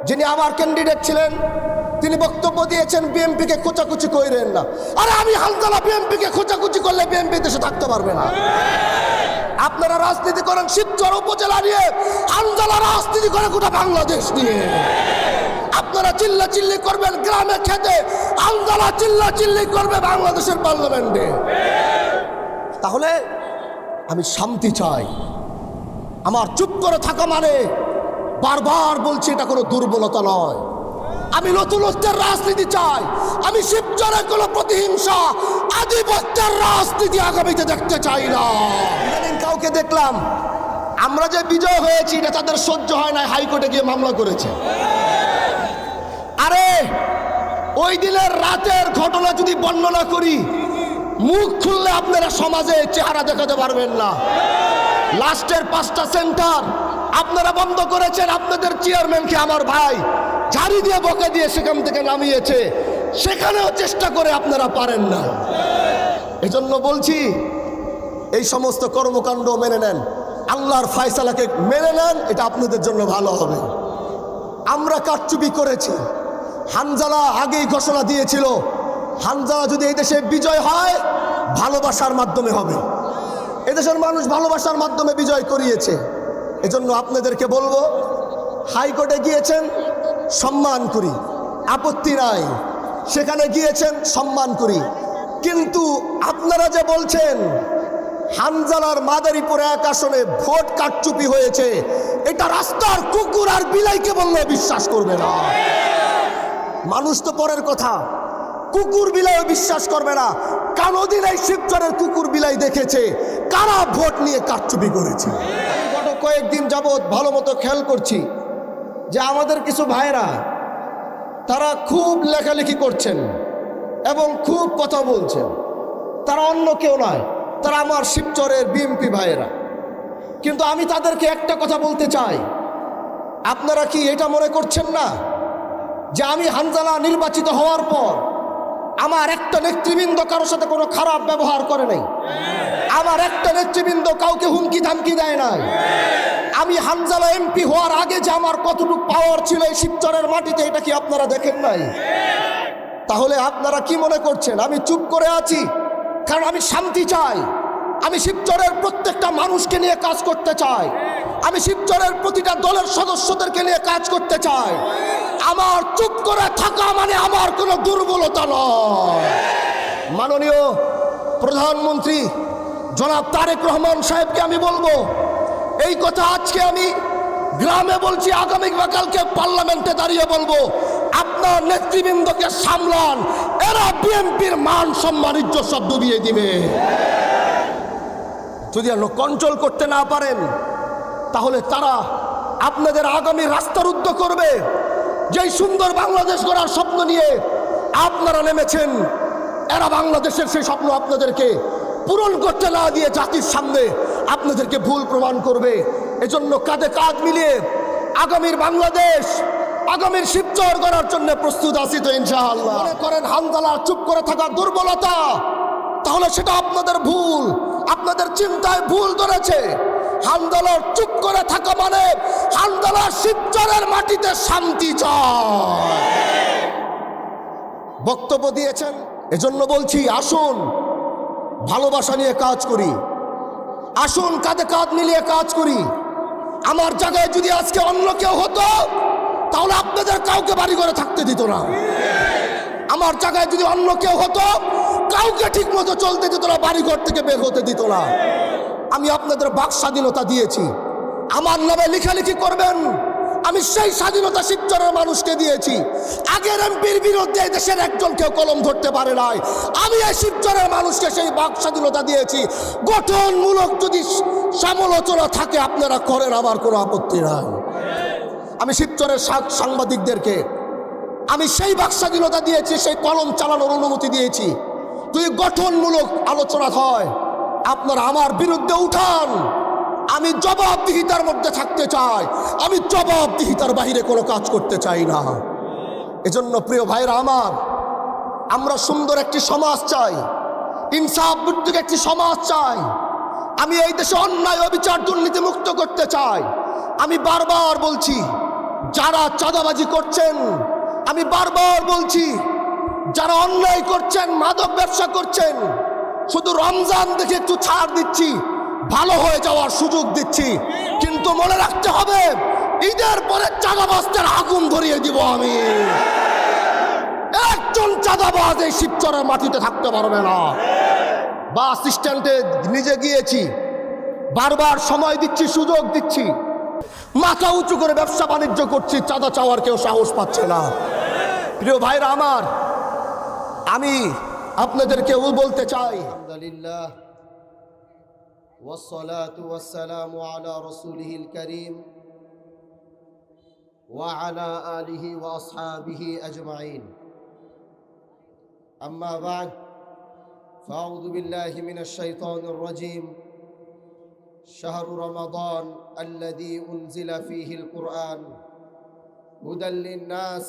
যিনি আমার ক্যান্ডিডেট ছিলেন, তিনি বক্তব্য দিয়েছেন বিএনপিকে খোঁচাখুচি কইরেন না। আরে আমি হানজালা বিএনপিকে খোঁচাখুচি করলে বিএনপি দেশে থাকতে পারবে না। আপনারা রাজনীতি করেন শিবচর উপজেলা নিয়ে, হানজালা রাজনীতি করে গোটা বাংলাদেশ নিয়ে। আপনারা চিল্লাচিল্লি করবেন গ্রামে খেতে, হানজালা চিল্লাচিল্লি করবে বাংলাদেশের পার্লামেন্টে। তাহলে আমি শান্তি চাই। আমার চুপ করে থাকা মানে, বারবার বলছি, এটা কোনো দুর্বলতা নয়। আমি নতুনত্বের রাজনীতি চাই। আমি শিবচরে কোনো প্রতিহিংসা, আধিপত্যের রাজনীতি আগামীতে দেখতে চাই না। ইদানিং কাউকে দেখলাম, আমরা যে বিজয় হয়েছি এটা তাদের সহ্য হয় না, হাইকোর্টে গিয়ে মামলা করেছে। আরে ওই দিনের রাতের ঘটনা যদি বর্ণনা করি, মুখ খুললে আপনারা সমাজে চেহারা দেখাতে পারবেন না। লাস্টের 5টা সেন্টার আপনারা বন্ধ করেছেন। আপনাদের চেয়ারম্যানকে আমার ভাই ঝাড়ি দিয়ে বকে দিয়ে সেখান থেকে নামিয়েছে। সেখানেও চেষ্টা করে আপনারা পারেন না। এজন্য বলছি, এই সমস্ত কর্মকাণ্ড মেনে নেন, আল্লাহর ফয়সালাকে মেনে নেন, এটা আপনাদের জন্য ভালো হবে। আমরা কারচুপি করেছি। হানজালা আগেই ঘোষণা দিয়েছিল, হানজালা যদি এই দেশে বিজয় হয় ভালোবাসার মাধ্যমে হবে। এদেশের মানুষ ভালোবাসার মাধ্যমে বিজয় করিয়েছে। এজন্য আপনাদেরকে বলবো, হাইকোর্টে গিয়েছেন, সম্মান করি, আপত্তি নাই। সেখানে গিয়েছেন, সম্মান করি। কিন্তু আপনারা যে বলছেন হানজালার মাদারীপুর 1 আসনে ভোট কারচুপি হয়েছে, এটা রাস্তার কুকুর আর বিলাইকে বললে বিশ্বাস করবে না। মানুষ তো পরের কথা, কুকুর বিলাইও বিশ্বাস করবে না। কোনদিন এই শিবচরের কুকুর বিলাই দেখেছে কারা ভোট নিয়ে কারচুপি করেছে? গত কয়েকদিন যাবৎ ভালো মতো খেয়াল করছি যে আমাদের কিছু ভাইরা তারা খুব লেখালেখি করছেন এবং খুব কথা বলছেন। তারা অন্য কেউ নয়, তারা আমার শিবচরের বিএমপি ভাইয়েরা। কিন্তু আমি তাদেরকে একটা কথা বলতে চাই, আপনারা কি এটা মনে করছেন না যে আমি হানজালা নির্বাচিত হওয়ার পর আমার একটা নেতৃবৃন্দ কারোর সাথে কোনো খারাপ ব্যবহার করে নাই? আমার একটা নেতৃবৃন্দ কাউকে হুমকি ধামকি দেয় নাই। আমি হানজালা এমপি হওয়ার আগে যে আমার কতটুকু পাওয়ার ছিল এই শিবচরের মাটিতে, এটা কি আপনারা দেখেন নাই? তাহলে আপনারা কি মনে করছেন আমি চুপ করে আছি? কারণ আমি শান্তি চাই। আমি শিবচরের প্রত্যেকটা মানুষকে নিয়ে কাজ করতে চাই। আমি শিবচরের প্রতিটা দলের সদস্যদেরকে নিয়ে কাজ করতে চাই। আমার চুপ করে থাকা মানে আমার কোনো দুর্বলতা নয়। মাননীয় প্রধানমন্ত্রী জনাব তারেক রহমান সাহেবকে আমি বলবো, এই কথা আজকে আমি গ্রামে বলছি, আগামী বা কালকে পার্লামেন্টে দাঁড়িয়ে বলবো, আপনার নেতৃবৃন্দকে সামলান। এরা বিএনপির মান সম্মান ইজ্জত সব ডুবিয়ে দিবে। যদি কন্ট্রোল করতে না পারেন তাহলে তারা আপনাদের আগামী রাস্তা রুদ্ধ করবে। যেই সুন্দর বাংলাদেশ গড়ার স্বপ্ন নিয়ে আপনারা নেমেছেন, এরা বাংলাদেশের সেই স্বপ্ন আপনাদেরকে পূরণ করতে না দিয়ে জাতির সামনে আপনাদেরকে ভুল প্রমাণ করবে। এজন্য কাঁধে কাঁধ মিলিয়ে আগামীর বাংলাদেশ, আগামীর শিবচর গড়ার জন্য প্রস্তুত আছি তো ইনশাআল্লাহ। মনে করেন হানজালা চুপ করে থাকার দুর্বলতা, তাহলে সেটা আপনাদের ভুল, আপনাদের চিন্তায় ভুল ধরেছে। হানজালার চুপ করে থাকা মানে হানজালা শিবচরের মাটিতে শান্তি চায়। বক্তব্য দিয়েছেন, এজন্য বলছি আসুন ভালোবাসা নিয়ে কাজ করি, আসুন কাঁধে কাঁধ মিলিয়ে কাজ করি। আমার জায়গায় যদি আজকে অন্য কেউ হতো তাহলে আপনাদের কাউকে বাড়ি ঘরে থাকতে দিত না। আমার জায়গায় যদি অন্য কেউ হতো কাউকে ঠিক মতো চলতে দিত না, বাড়িঘর থেকে বের হতে দিত না। আমি আপনাদের বাক স্বাধীনতা দিয়েছি, আমার নামে লেখালেখি করবেন। আমি সেই স্বাধীনতা শিবচরের মানুষকে দিয়েছি। আগের এমপির বিরুদ্ধে দেশের একজন কেউ কলম ধরতে পারে নাই। আমি এই শিবচরের মানুষকে সেই বাক স্বাধীনতা দিয়েছি। গঠনমূলক যদি সমালোচনা থাকে আপনারা করেন, আমার কোনো আপত্তি নাই। আমি শিবচরের সাংবাদিকদেরকে আমি সেই বাক স্বাধীনতা দিয়েছি, সেই কলম চালানোর অনুমতি দিয়েছি। যদি গঠনমূলক আলোচনা হয় আপনারা আমার বিরুদ্ধে উঠান। আমি জবাবদিহিতার মধ্যে থাকতে চাই, আমি জবাবদিহিতার বাইরে কোনো কাজ করতে চাই না। এজন্য প্রিয় ভাইরা আমার, আমরা সুন্দর একটি সমাজ চাই, ইনসাফ ভিত্তিক একটি সমাজ চাই। আমি এই দেশে অন্যায় অবিচার দুর্নীতি মুক্ত করতে চাই। আমি বারবার বলছি যারা চাঁদাবাজি করছেন, আমি বারবার বলছি, যারা অন্যায় করছেন, মাদক ব্যবসা করছেন, শুধু রমজান দেখে একটু ছাড় দিচ্ছি, ভালো হয়ে যাওয়ার সুযোগ দিচ্ছি, কিন্তু মনে রাখতে হবে ঈদের পরে চাঁদাবাজদের আগুন ধরিয়ে দিব আমি। একজন চাঁদাবাজ এই শিবচরের মাটিতে থাকতে পারবে না। বাস স্ট্যান্ডে নিজে গিয়েছি, বারবার সময় দিচ্ছি, সুযোগ দিচ্ছি, মাথা উঁচু করে ব্যবসা বাণিজ্য করছি, চাঁদা চাওয়ার কেউ সাহস পাচ্ছে না। প্রিয় ভাইরা আমার, আমি আপনাদেরকে বলতে চাই, আলহামদুলিল্লাহ ওয়াসসালাতু ওয়াসসালামু আলা রাসূলিহিল কারীম ওয়া আলা আলিহি ওয়া আসহাবিহি আজমাইন। আম্মা বা'দ, ফাআউযু বিল্লাহি মিনাশ শাইতানির রাজীম। শাহরু রমাদান আল্লাযী উনজিলা ফীহিল কুরআন হুদাল লিন-নাস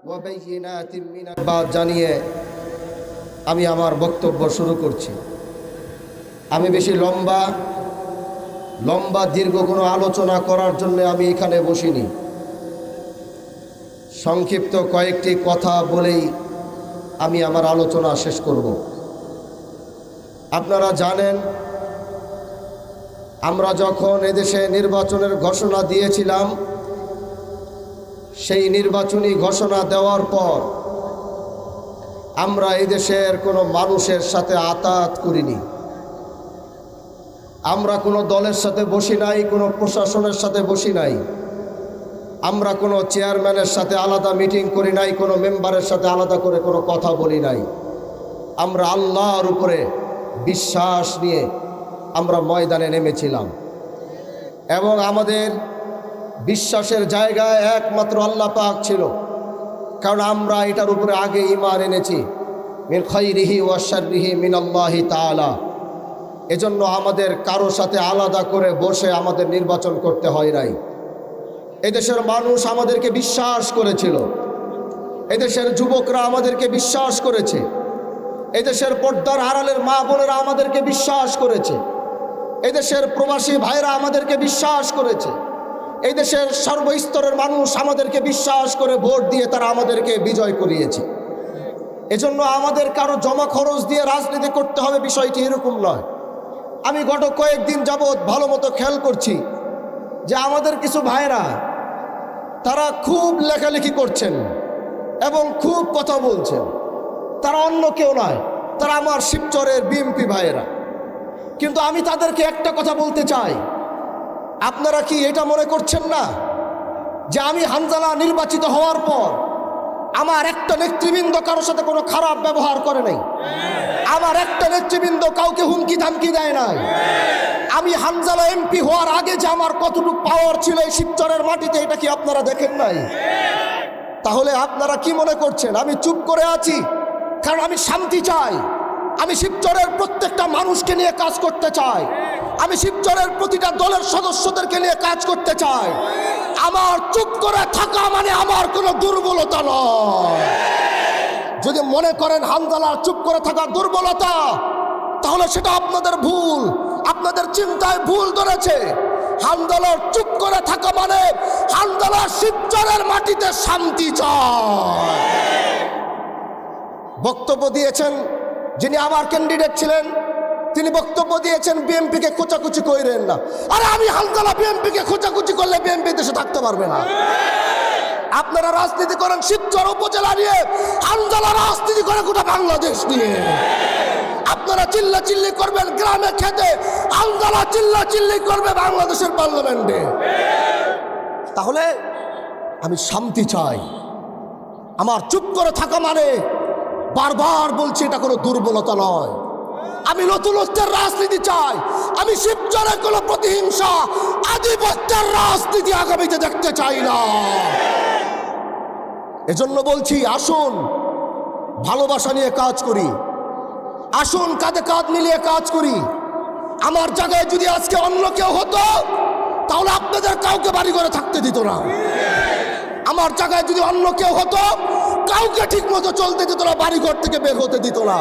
ওয়া বায়্যিনাতিন মিনাল বাদ জানিয়ে আমি আমার বক্তব্য শুরু করছি। আমি বেশি লম্বা দীর্ঘ কোনো আলোচনা করার জন্য আমি এখানে বসিনি। সংক্ষিপ্ত কয়েকটি কথা বলেই আমি আমার আলোচনা শেষ করব। আপনারা জানেন, আমরা যখন এদেশে নির্বাচনের ঘোষণা দিয়েছিলাম, সেই নির্বাচনী ঘোষণা দেওয়ার পর আমরা এদেশের কোনো মানুষের সাথে আতাত করিনি। আমরা কোনো দলের সাথে বসি নাই, কোনো প্রশাসনের সাথে বসি নাই, আমরা কোনো চেয়ারম্যানের সাথে আলাদা মিটিং করি নাই, কোনো মেম্বারের সাথে আলাদা করে কোনো কথা বলি নাই। আমরা আল্লাহর উপরে বিশ্বাস নিয়ে আমরা ময়দানে নেমেছিলাম এবং আমাদের বিশ্বাসের জায়গায় একমাত্র আল্লাহ পাক ছিল, কারণ আমরা এটার উপরে আগে ঈমান এনেছি, মিন খাইরিহি ওয়া শাররিহি মিনাল্লাহি তাআলা। এজন্য আমাদের কারো সাথে আলাদা করে বসে আমাদের নির্বাচন করতে হয় নাই। এদেশের মানুষ আমাদেরকে বিশ্বাস করেছিল, এদেশের যুবকরা আমাদেরকে বিশ্বাস করেছে, এদেশের পর্দার আড়ালের মা বোনেরা আমাদেরকে বিশ্বাস করেছে, এদেশের প্রবাসী ভাইরা আমাদেরকে বিশ্বাস করেছে, এদেশের সর্বস্তরের মানুষ আমাদেরকে বিশ্বাস করে ভোট দিয়ে তারা আমাদেরকে বিজয় করিয়েছে। এজন্য আমাদের কারো জমা খরচ দিয়ে রাজনীতি করতে হবে, বিষয়টি এরকম নয়। আমি গত কয়েকদিন যাবৎ ভালো মতো খেয়াল করছি যে আমাদের কিছু ভাইরা তারা খুব লেখালেখি করছেন এবং খুব কথা বলছেন। তারা অন্য কেউ নয়, তারা আমার শিবচরের বিএমপি ভাইয়েরা। কিন্তু আমি তাদেরকে একটা কথা বলতে চাই, আপনারা কি এটা মনে করছেন না যে আমি হানজালা নির্বাচিত হওয়ার পর আমার একটা নেতৃবৃন্দ কারোর সাথে কোনো খারাপ ব্যবহার করে নাই? আমার একটা নেতৃবৃন্দ কাউকে হুমকি ধামকি দেয় নাই। আমি হানজালা এমপি হওয়ার আগে যে আমার কতটুকু পাওয়ার ছিল এই শিবচরের মাটিতে, এটা কি আপনারা দেখেন নাই? তাহলে আপনারা কি মনে করছেন আমি চুপ করে আছি? কারণ আমি শান্তি চাই, আমি শিবচরের প্রত্যেকটা মানুষকে নিয়ে কাজ করতে চাই, আমি শিবচরের প্রতিটা দলের সদস্যদেরকে নিয়ে কাজ করতে চাই। আমার চুপ করে থাকা মানে আমার কোনো দুর্বলতা নয়। যদি মনে করেন হানজালার চুপ করে থাকা দুর্বলতা, তাহলে সেটা আপনাদের ভুল, আপনাদের চিন্তায় ভুল ধরেছে। হানজালার চুপ করে থাকা মানে হানজালা শিবচরের মাটিতে শান্তি চায়। বক্তব্য দিয়েছেন যিনি আমার ক্যান্ডিডেট ছিলেন, তিনি বক্তব্য দিয়েছেন বিএমপিকে খোঁচাখুচি কইরেন না। আরে আমি হানজালা বিএমপিকে খোঁচাখুচি করলে বিএমপি দেশে থাকতে পারবে না। আপনারা রাজনীতি করেন শিবচর উপজেলা নিয়ে, হানজালা রাজনীতি করে গোটা বাংলাদেশ নিয়ে। আপনারা চিল্লা চিল্লি করবেন গ্রামে খেতে, হানজালা চিল্লা চিল্লি করবে বাংলাদেশের পার্লামেন্টে। তাহলে আমি শান্তি চাই। আমার চুপ করে থাকা মানে, বারবার বলছি, এটা কোনো দুর্বলতা নয়। আমি নতুনত্বের রাজনীতি চাই। আমি শিবচরে কোনো প্রতিহিংসা, আধিপত্যের রাজনীতি আগামীতে দেখতে চাই না। এজন্য বলছি, আসুন ভালোবাসা নিয়ে কাজ করি, আসুন কাঁধে কাঁধ মিলিয়ে কাজ করি। আমার জায়গায় যদি আজকে অন্য কেউ হতো, তাহলে আপনাদের কাউকে বাড়ি ঘরে থাকতে দিত না। আমার জায়গায় যদি অন্য কেউ হতো, কাউকে ঠিক মতো চলতে দিত না, বাড়ি ঘর থেকে বের হতে দিত না।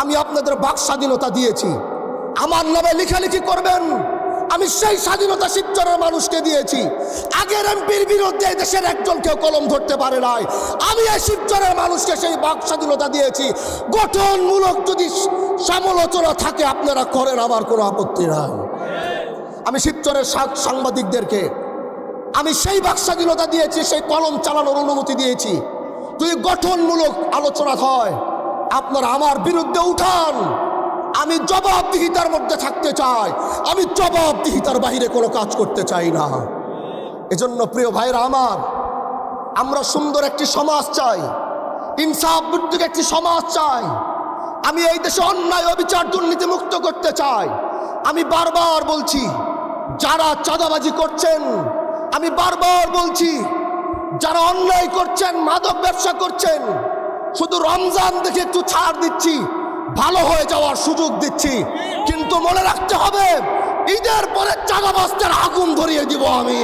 আমি আপনাদের বাক স্বাধীনতা দিয়েছি। আমার নামে লেখালেখি করবেন, আমি সেই স্বাধীনতা শিবচরের মানুষকে দিয়েছি। আগের এমপির বিরুদ্ধে দেশের একজন কেউ কলম ধরতে পারে নাই। আমি এই শিবচরের মানুষকে সেই বাক স্বাধীনতা দিয়েছি। গঠনমূলক যদি সমালোচনা থাকে আপনারা করেন, আমার কোনো আপত্তি নাই। আমি শিবচরের সাংবাদিকদেরকে আমি সেই বাক স্বাধীনতা দিয়েছি, সেই কলম চালানোর অনুমতি দিয়েছি। যদি গঠনমূলক আলোচনা হয় আপনারা আমার বিরুদ্ধে উঠান। আমি জবাবদিহিতার মধ্যে থাকতে চাই, আমি জবাবদিহিতার বাইরে কোনো কাজ করতে চাই না। এজন্য প্রিয় ভাইরা আমার, আমরা সুন্দর একটি সমাজ চাই, ইনসাফ ভিত্তিক একটি সমাজ চাই। আমি এই দেশে অন্যায় অবিচার দুর্নীতি মুক্ত করতে চাই। আমি বারবার বলছি, যারা চাঁদাবাজি করছেন, আমি বারবার বলছি, যারা অন্যায় করছেন, মাদক ব্যবসা করছেন, শুধু রমজান দেখে একটু ছাড় দিচ্ছি, ভালো হয়ে যাওয়ার সুযোগ দিচ্ছি, কিন্তু মনে রাখতে হবে ঈদের পরে চাঁদাবাজদের আগুন ধরিয়ে দিব আমি।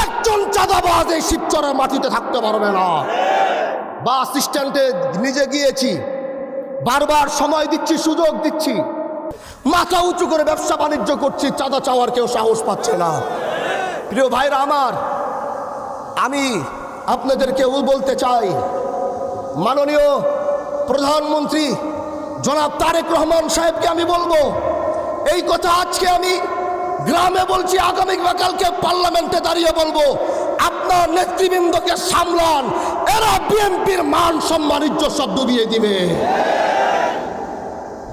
একজন চাঁদাবাজ এই শিবচরের মাটিতে থাকতে পারবে না। বাস স্ট্যান্ডে নিজে গিয়েছি, বারবার সময় দিচ্ছি, সুযোগ দিচ্ছি, মাথা উঁচু করে ব্যবসা বাণিজ্য করছি, চাঁদা চাওয়ার কেউ সাহস পাচ্ছে না। প্রিয় ভাইরা আমার, আমি আপনাদেরকে বলতে চাই, মাননীয় প্রধানমন্ত্রী জনাব তারেক রহমান সাহেবকে আমি বলবো, এই কথা আজকে আমি গ্রামে বলছি, আগামী বা কালকে পার্লামেন্টে দাঁড়িয়ে বলবো, আপনার নেতৃবৃন্দকে সামলান, এরা বিএনপির মান সম্মান ইজ্জত সব ডুবিয়ে দিবে।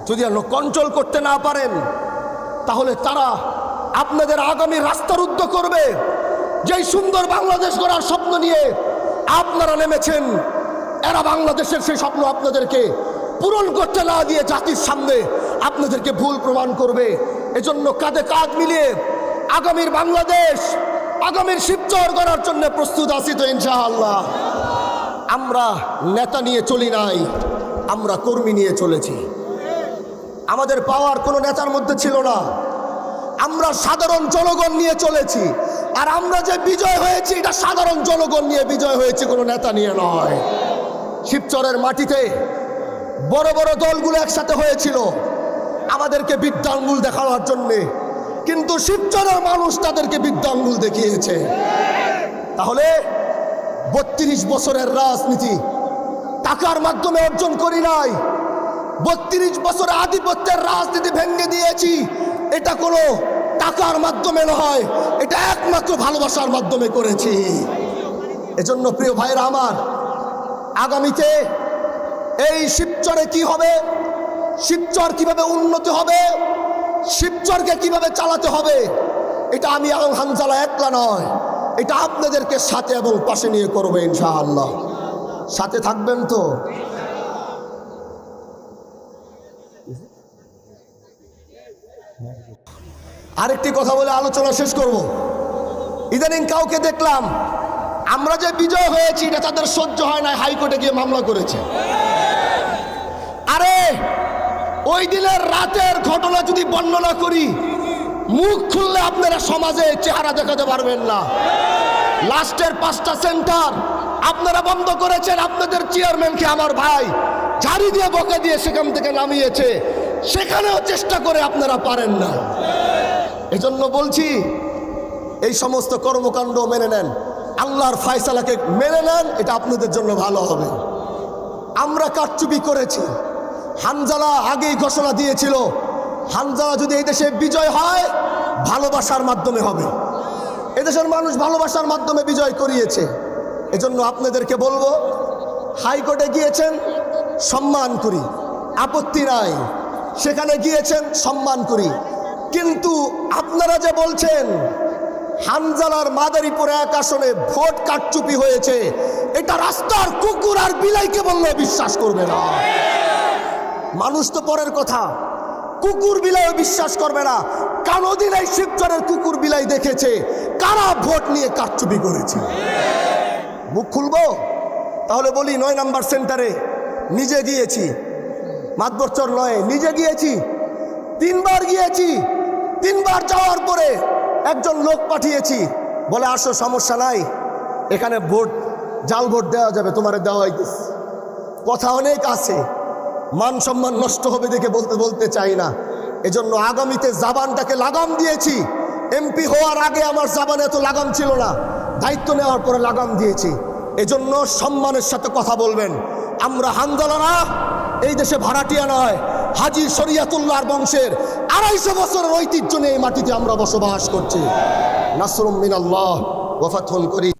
যদি কন্ট্রোল করতে না পারেন তাহলে তারা আপনাদের আগামী রাস্তা রুদ্ধ করবে। যেই সুন্দর বাংলাদেশ গড়ার স্বপ্ন নিয়ে আপনারা নেমেছেন, এরা বাংলাদেশের সেই স্বপ্ন আপনাদেরকে পূরণ করতে না দিয়ে জাতির সামনে আপনাদেরকে ভুল প্রমাণ করবে। এজন্য কাঁধে কাঁধ মিলিয়ে আগামীর বাংলাদেশ, আগামীর শিবচর গড়ার জন্য প্রস্তুত আছি তো ইনশাআল্লাহ। আমরা নেতা নিয়ে চলি নাই, আমরা কর্মী নিয়ে চলেছি। আমাদের পাওয়ার কোনো নেতার মধ্যে ছিল না, আমরা সাধারণ জনগণ নিয়ে চলেছি। আর আমরা যে বিজয় হয়েছি, এটা সাধারণ জনগণ নিয়ে বিজয় হয়েছে, কোনো নেতা নিয়ে নয়। শিবচরের মাটিতে বড় বড় দলগুলো একসাথে হয়েছিল আমাদেরকে বিদ্যাঙ্গুল দেখানোর জন্যে, কিন্তু শিবচরের মানুষ তাদেরকে বিদ্যাঙ্গুল দেখিয়েছে। তাহলে 32 বছরের রাজনীতি টাকার মাধ্যমে অর্জন করি নাই, 32 বছরে আধিপত্যের রাজনীতি ভেঙে দিয়েছি। এটা কোনো টাকার মাধ্যমে নয়, এটা একমাত্র ভালোবাসার মাধ্যমে করেছি। এজন্য প্রিয় ভাইরা আমার, আগামীতে এই শিবচরে কি হবে, শিবচর কিভাবে উন্নতি হবে, শিবচরকে কিভাবে চালাতে হবে, এটা আমি এবং হানজালা একলা নয়, এটা আপনাদেরকে সাথে এবং পাশে নিয়ে করবে ইনশাআল্লাহ। সাথে থাকবেন তো? আরেকটি কথা বলে আলোচনা শেষ করব। ইদানিং কাউকে দেখলাম, আমরা যে বিজয় হয়েছি এটা তাদের সহ্য হয় না, হাইকোর্টে গিয়ে মামলা করেছে। আরে ওই দিনের রাতের ঘটনা যদি বর্ণনা করি, মুখ খুললে আপনারা সমাজে চেহারা দেখাতে পারবেন না। লাস্টের 5টা সেন্টার আপনারা বন্ধ করেছেন, আপনাদের চেয়ারম্যানকে আমার ভাই ঝাড়ি দিয়ে বকে দিয়ে সেখান থেকে নামিয়েছে, সেখানেও চেষ্টা করে আপনারা পারেন না। এজন্য বলছি, এই সমস্ত কর্মকাণ্ড মেনে নেন, আল্লাহর ফয়সালাকে মেনে নেন, এটা আপনাদের জন্য ভালো হবে। আমরা কারচুপি করেছি, হানজালা আগেই ঘোষণা দিয়েছিল, হানজালা যদি এই দেশে বিজয় হয় ভালোবাসার মাধ্যমে হবে। এদেশের মানুষ ভালোবাসার মাধ্যমে বিজয় করিয়েছে। এজন্য আপনাদেরকে বলবো, হাইকোর্টে গিয়েছেন সম্মান করি, আপত্তি নাই, সেখানে গিয়েছেন সম্মান করি, কিন্তু আপনারা যে বলছেন হানজালার মাদারীপুর 1 আসনে ভোট কারচুপি হয়েছে, এটা রাস্তার কুকুর আর বিলাইকে বললে বিশ্বাস করবে না। মানুষ তো পরের কথা, কুকুর বিলাইও বিশ্বাস করবে না। কোনদিন এই শিবচরের কুকুর বিলাই দেখেছে কারা ভোট নিয়ে কারচুপি করেছে? মুখ খুলবো? তাহলে বলি, 9 নম্বর সেন্টারে নিজে গিয়েছি, মাতবরচর নয়, নিজে গিয়েছি, 3 বার গিয়েছি। 3 বার যাওয়ার পরে একজন লোক পাঠিয়েছি, বলে আসো, সমস্যা নাই, এখানে ভোট জাল ভোট দেওয়া যাবে, তোমারে দেওয়া হইতেছে। কথা অনেক আছে, মান সম্মান নষ্ট হবে দেখে বলতে চাই না, এজন্য আগামীতে জাবানটাকে লাগাম দিয়েছি। এমপি হওয়ার আগে আমার জাবানে এত লাগাম ছিল না, দায়িত্ব নেওয়ার পরে লাগাম দিয়েছি। এজন্য সম্মানের সাথে কথা বলবেন। আমরা হানজালা না, এই দেশে ভাড়াটিয়া নয়, হাজী শরিয়াতুল্লাহর বংশের 250 বছরের ঐতিহ্য নিয়ে এই মাটিতে আমরা বসবাস করছি। নাসরুম মিনাল্লাহ ওয়া ফাতহুন করিম।